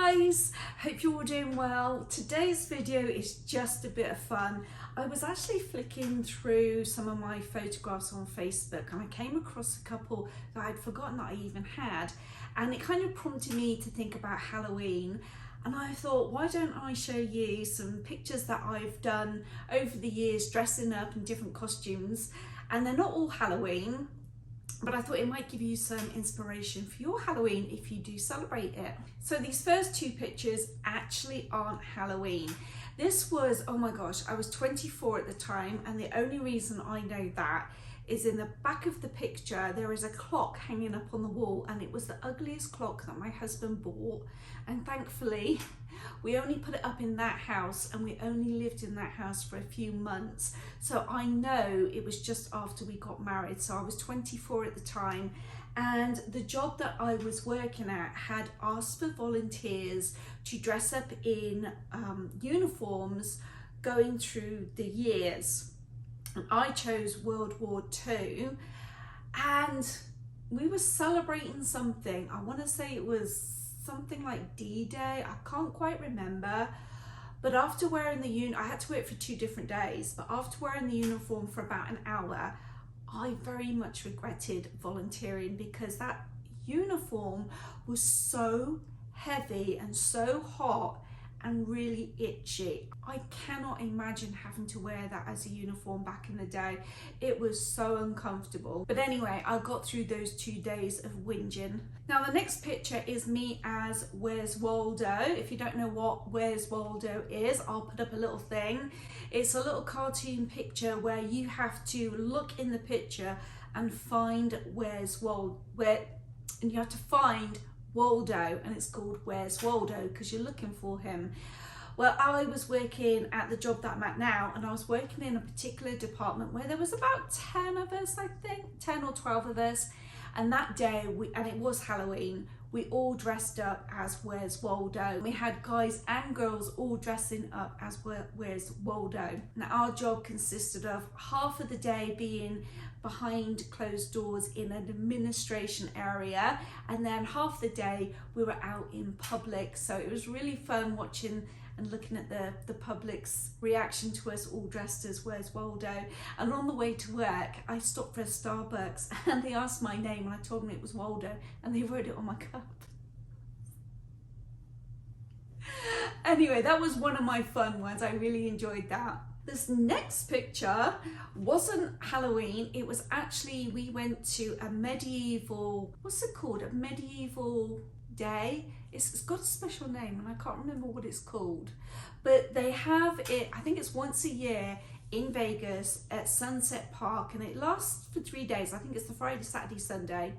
guys, hope you're all doing well. Today's video is just a bit of fun. I was actually flicking through some of my photographs on Facebook and I came across a couple that I'd forgotten that I even had, and it kind of prompted me to think about Halloween. And I thought, why don't I show you some pictures that I've done over the years dressing up in different costumes, and they're not all Halloween, but I thought it might give you some inspiration for your Halloween if you do celebrate it. So these first two pictures actually aren't Halloween. This was, oh my gosh, I was 24 at the time, and the only reason I know that is in the back of the picture there is a clock hanging up on the wall, and it was the ugliest clock that my husband bought, and thankfully we only put it up in that house and we only lived in that house for a few months. So I know it was just after we got married, so I was 24 at the time, and the job that I was working at had asked for volunteers to dress up in uniforms going through the years. I chose World War II, and we were celebrating something. I want to say it was something like D-Day. I can't quite remember. But after wearing the I had to wear it for 2 different days, but after wearing the uniform for about an hour, I very much regretted volunteering because that uniform was so heavy and so hot and really itchy. I cannot imagine having to wear that as a uniform back in the day. It was so uncomfortable. But anyway, I got through those 2 days of whinging. Now the next picture is me as Where's Waldo. If you don't know what Where's Waldo is, I'll put up a little thing. It's a little cartoon picture where you have to look in the picture and find and you have to find Waldo, and it's called Where's Waldo because you're looking for him. Well, I was working at the job that I'm at now, and I was working in a particular department where there was about 10 of us, I think, 10 or 12 of us, and that day, and it was Halloween, we all dressed up as Where's Waldo. We had guys and girls all dressing up as Where's Waldo. Now our job consisted of half of the day being behind closed doors in an administration area, and then half the day we were out in public. So it was really fun watching and looking at the public's reaction to us all dressed as Where's Waldo. And on the way to work, I stopped for a Starbucks and they asked my name, and I told them it was Waldo, and they wrote it on my cup. Anyway, that was one of my fun ones. I really enjoyed that. This next picture wasn't Halloween. It was actually, we went to a medieval, what's it called? A medieval day. It's got a special name and I can't remember what it's called, but they have it, I think it's once a year in Vegas at Sunset Park, and it lasts for 3 days. I think it's the Friday, Saturday, Sunday,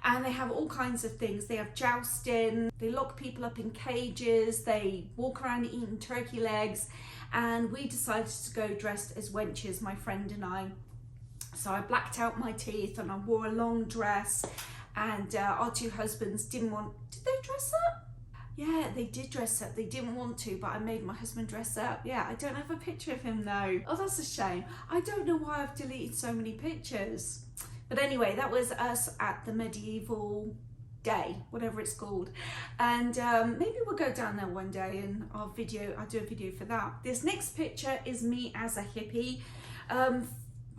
and they have all kinds of things. They have jousting, they lock people up in cages, they walk around eating turkey legs, and we decided to go dressed as wenches, my friend and I. So I blacked out my teeth and I wore a long dress, and our 2 husbands did they dress up? Yeah, they did dress up. They didn't want to, but I made my husband dress up. Yeah, I don't have a picture of him though. Oh, that's a shame. I don't know why I've deleted so many pictures. But anyway, that was us at the medieval day, whatever it's called. And maybe we'll go down there one day and I'll do a video for that. This next picture is me as a hippie.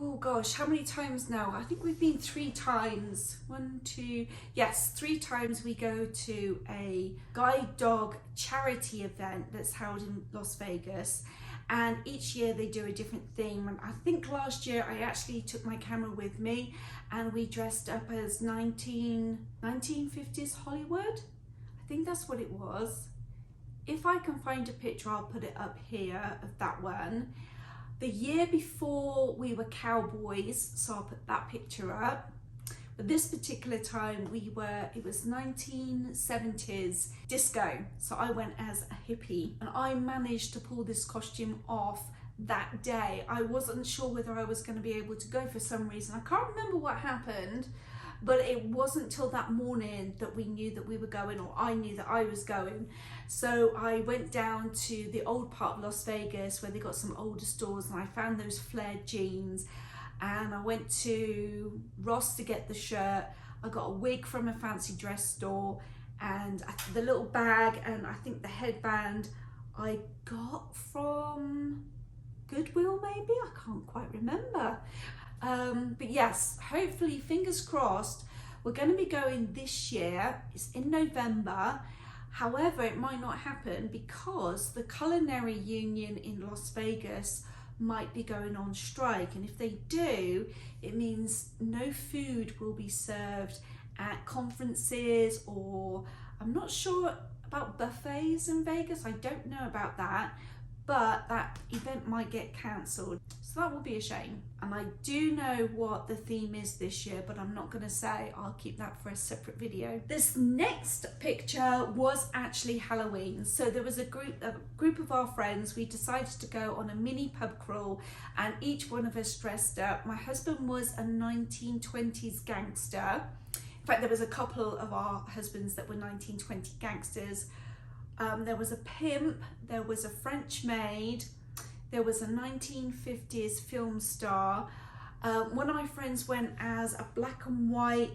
Oh gosh, how many times now? I think we've been 3 times. 3 times we go to a guide dog charity event that's held in Las Vegas, and each year they do a different theme. And I think last year I actually took my camera with me and we dressed up as 1950s Hollywood. I think that's what it was. If I can find a picture, I'll put it up here of that one. The year before we were cowboys, so I'll put that picture up. But this particular time it was 1970s disco. So I went as a hippie, and I managed to pull this costume off that day. I wasn't sure whether I was going to be able to go for some reason. I can't remember what happened, but it wasn't till that morning that we knew that we were going, or I knew that I was going. So I went down to the old part of Las Vegas where they got some older stores, and I found those flared jeans, and I went to Ross to get the shirt. I got a wig from a fancy dress store, and the little bag and I think the headband I got from Goodwill maybe, I can't quite remember. But yes, hopefully, fingers crossed, we're going to be going this year. It's in November. However, it might not happen because the Culinary Union in Las Vegas might be going on strike, and if they do, it means no food will be served at conferences, or I'm not sure about buffets in Vegas. I don't know about that, but that event might get cancelled, so that will be a shame. And I do know what the theme is this year, but I'm not going to say. I'll keep that for a separate video. This next picture was actually Halloween. So there was a group of our friends. We decided to go on a mini pub crawl, and each one of us dressed up. My husband was a 1920s gangster. In fact, there was a couple of our husbands that were 1920 gangsters. There was a pimp, there was a French maid, there was a 1950s film star. One of my friends went as a black and white,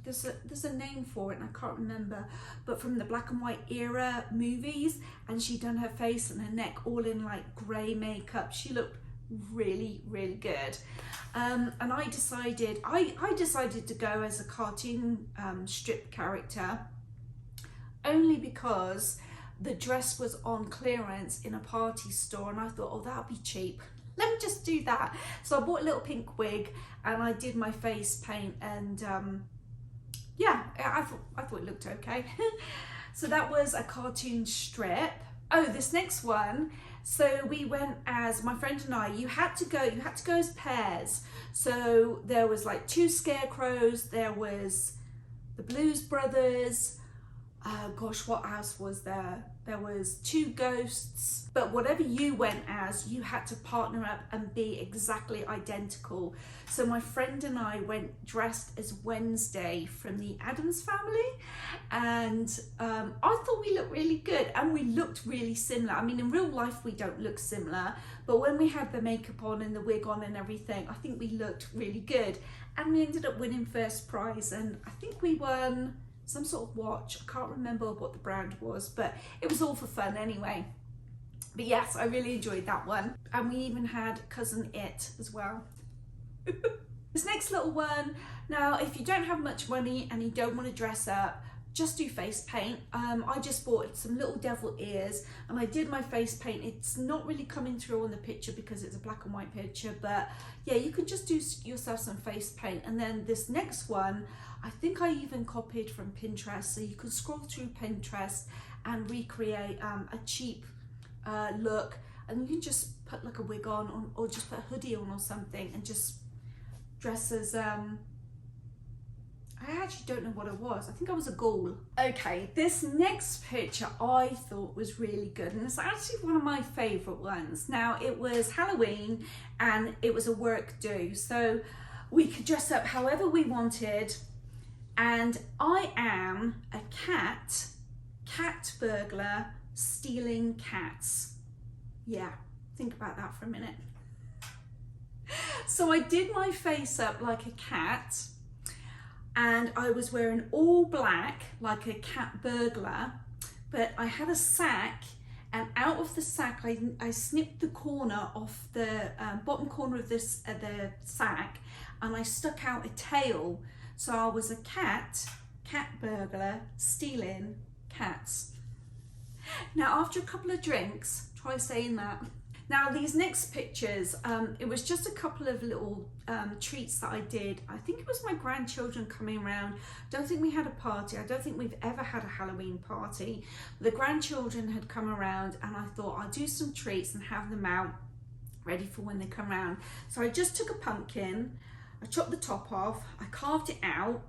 there's a name for it and I can't remember, but from the black and white era movies, and she'd done her face and her neck all in like grey makeup. She looked really, really good. And I decided to go as a cartoon strip character, only because the dress was on clearance in a party store, and I thought, oh, that'll be cheap, let me just do that. So I bought a little pink wig and I did my face paint, and yeah, I thought it looked okay. So that was a cartoon strip. Oh, this next one, so we went as, my friend and I, you had to go as pairs. So there was like 2 scarecrows, there was the Blues Brothers, gosh, what else was there? There was 2 ghosts, but whatever you went as, you had to partner up and be exactly identical. So my friend and I went dressed as Wednesday from the Addams Family, and I thought we looked really good, and we looked really similar. I mean, in real life we don't look similar, but when we had the makeup on and the wig on and everything, I think we looked really good, and we ended up winning first prize, and I think we won some sort of watch. I can't remember what the brand was, but it was all for fun anyway. But yes, I really enjoyed that one. And we even had Cousin It as well. This next little one, now if you don't have much money and you don't want to dress up, just do face paint. I just bought some little devil ears and I did my face paint. It's not really coming through on the picture because it's a black and white picture, but yeah, you could just do yourself some face paint. And then this next one, I think I even copied from Pinterest, so you can scroll through Pinterest and recreate a cheap look, and you can just put like a wig on or just put a hoodie on or something and just dress as I actually don't know what it was. I think I was a ghoul. Okay, this next picture I thought was really good, and it's actually one of my favorite ones. Now, it was Halloween and it was a work do, so we could dress up however we wanted, and I am a cat burglar stealing cats. Yeah, think about that for a minute. So I did my face up like a cat, and I was wearing all black like a cat burglar, but I had a sack, and out of the sack I snipped the corner off the bottom corner of the sack, and I stuck out a tail. So I was a cat burglar stealing cats. Now, after a couple of drinks, try saying that. Now, these next pictures, it was just a couple of little treats that I did. I think it was my grandchildren coming around. Don't think we had a party. I don't think we've ever had a Halloween party. The grandchildren had come around, and I thought I'll do some treats and have them out ready for when they come around. So I just took a pumpkin, I chopped the top off, I carved it out,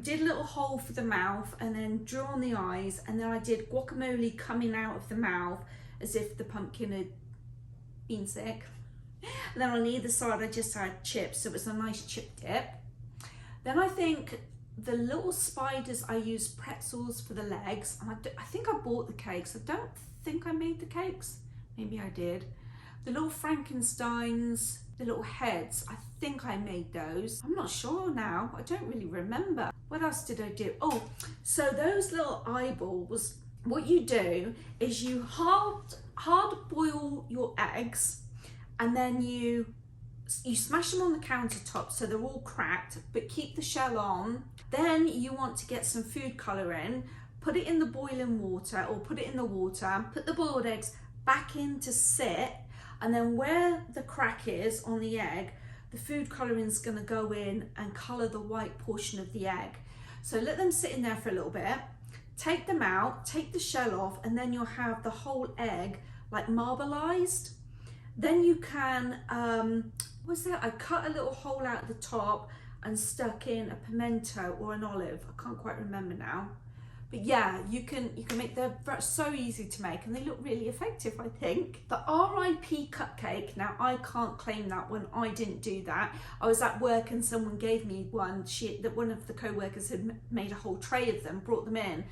did a little hole for the mouth, and then drew on the eyes, and then I did guacamole coming out of the mouth as if the pumpkin had been sick. And then on either side I just had chips, so it was a nice chip dip. Then I think the little spiders, I used pretzels for the legs, and I think I bought the cakes. I don't think I made the cakes, maybe I did, the little Frankensteins, the little heads. I think I made those. I'm not sure now. I don't really remember. What else did I do? Oh, so those little eyeballs, what you do is you hard boil your eggs, and then you smash them on the countertop so they're all cracked, but keep the shell on. Then you want to get some food colour in, put it in the boiling water, or put it in the water, put the boiled eggs back in to sit, and then where the crack is on the egg, the food colouring is going to go in and colour the white portion of the egg. So let them sit in there for a little bit, take them out, take the shell off, and then you'll have the whole egg like marbleized. Then you can, what's that? I cut a little hole out at the top and stuck in a pimento or an olive. I can't quite remember now. But yeah, you can make, they're so easy to make, and they look really effective, I think. The RIP cupcake, now I can't claim that one, I didn't do that. I was at work and someone gave me one, one of the co-workers had made a whole tray of them, brought them in,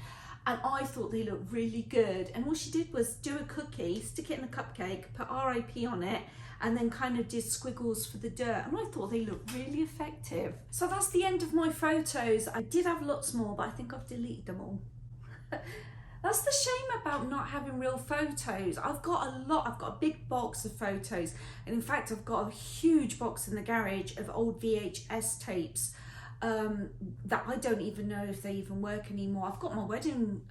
and I thought they looked really good. And all she did was do a cookie, stick it in a cupcake, put RIP on it, and then kind of did squiggles for the dirt, and I thought they looked really effective. So that's the end of my photos. I did have lots more, but I think I've deleted them all. That's the shame about not having real photos. I've got a lot, I've got a big box of photos, and in fact I've got a huge box in the garage of old VHS tapes that I don't even know if they even work anymore. I've got my wedding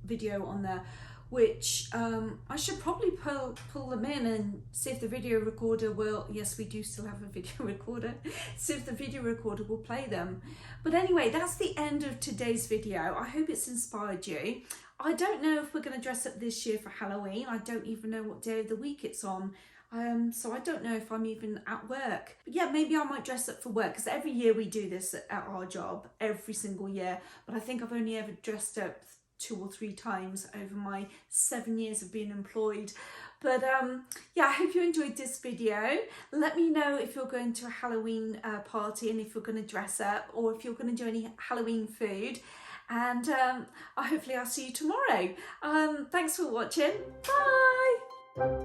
video on there, which I should probably pull them in and see if the video recorder will, yes, we do still have a video recorder, see if the video recorder will play them. But anyway, that's the end of today's video. I hope it's inspired you. I don't know if we're going to dress up this year for Halloween. I don't even know what day of the week it's on. So I don't know if I'm even at work. But yeah, maybe I might dress up for work, because every year we do this at our job, every single year. But I think I've only ever dressed up 2 or 3 times over my 7 years of being employed. But yeah, I hope you enjoyed this video. Let me know if you're going to a Halloween party, and if you're going to dress up, or if you're going to do any Halloween food. And hopefully I'll see you tomorrow. Thanks for watching. Bye.